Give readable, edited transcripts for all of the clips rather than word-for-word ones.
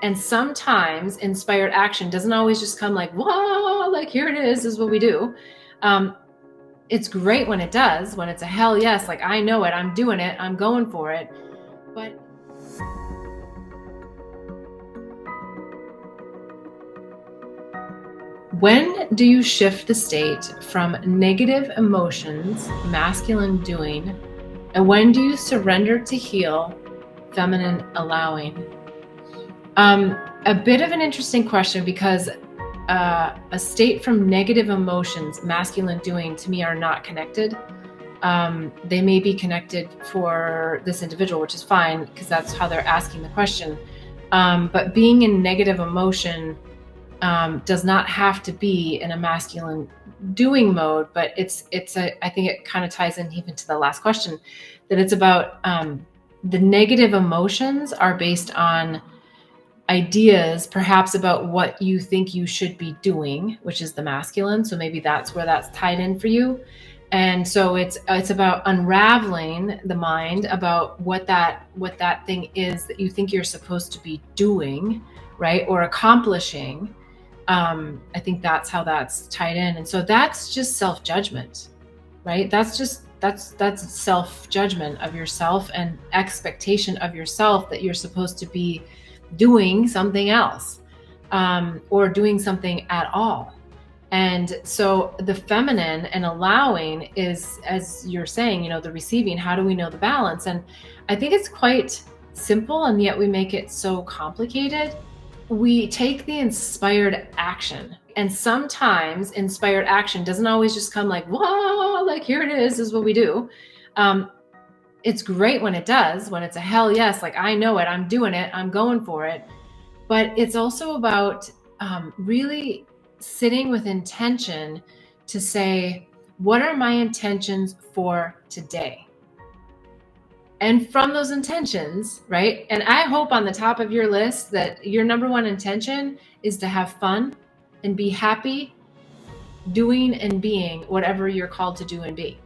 And sometimes inspired action doesn't always just come like, whoa, like here it is what we do. It's great when it does, when it's a hell yes, like I know it, I'm doing it, I'm going for it. But when do you shift the state from negative emotions, masculine doing, and when do you surrender to heal, feminine allowing? A bit of an interesting question, because a state from negative emotions, masculine doing, to me are not connected. They may be connected for this individual, which is fine because that's how they're asking the question. But being in negative emotion does not have to be in a masculine doing mode, but I think it kind of ties in even to the last question, that it's about the negative emotions are based on ideas, perhaps about what you think you should be doing, which is the masculine. So maybe that's where that's tied in for you. And so it's about unraveling the mind about what that thing is that you think you're supposed to be doing, right? Or accomplishing. I think that's how that's tied in. And so that's just self-judgment, right? That's self-judgment of yourself and expectation of yourself that you're supposed to be doing something else, or doing something at all. And so the feminine and allowing is, as you're saying, the receiving. How do we know the balance? And I think it's quite simple, and yet we make it so complicated. We take the inspired action, and sometimes inspired action doesn't always just come like, whoa, like here it is what we do. It's great when it does, when it's a hell yes, like I know it, I'm doing it, I'm going for it. But it's also about really sitting with intention to say, what are my intentions for today? And from those intentions, right? And I hope on the top of your list that your number one intention is to have fun and be happy doing and being whatever you're called to do and be.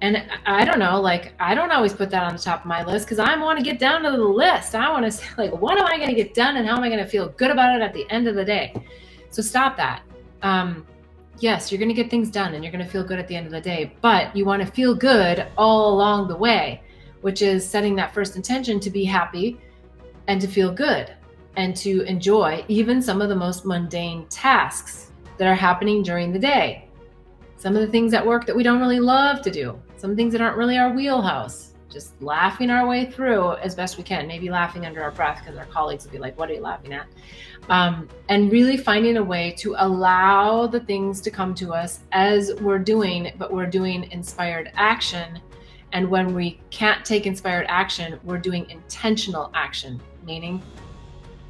And I don't know, like, I don't always put that on the top of my list because I want to get down to the list. I want to say, like, what am I going to get done and how am I going to feel good about it at the end of the day? So stop that. Yes, you're going to get things done and you're going to feel good at the end of the day, but you want to feel good all along the way, which is setting that first intention to be happy and to feel good and to enjoy even some of the most mundane tasks that are happening during the day. Some of the things at work that we don't really love to do, some things that aren't really our wheelhouse, just laughing our way through as best we can, maybe laughing under our breath because our colleagues will be like, what are you laughing at? And really finding a way to allow the things to come to us as we're doing, but we're doing inspired action. And when we can't take inspired action, we're doing intentional action, meaning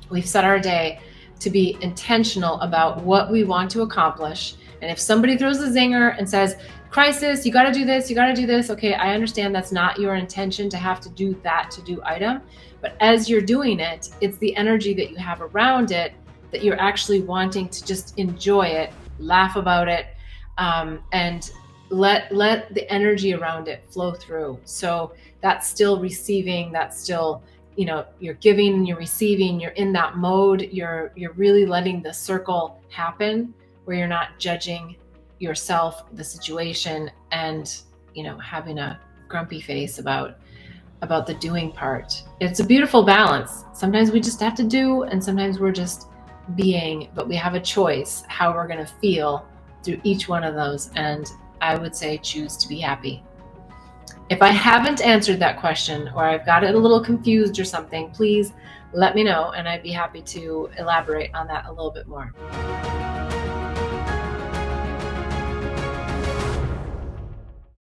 we've set our day to be intentional about what we want to accomplish. And if somebody throws a zinger and says, crisis, you got to do this, you got to do this. Okay, I understand that's not your intention to have to do that to-do item. But as you're doing it, it's the energy that you have around it that you're actually wanting to just enjoy it, laugh about it, and let the energy around it flow through. So that's still receiving, that's still, you're giving and you're receiving, you're in that mode, you're really letting the circle happen where you're not judging yourself, the situation, and having a grumpy face about the doing part. It's a beautiful balance. Sometimes we just have to do, and sometimes we're just being, but we have a choice how we're going to feel through each one of those. And I would say choose to be happy. If I haven't answered that question, or I've got it a little confused or something, please let me know and I'd be happy to elaborate on that a little bit more.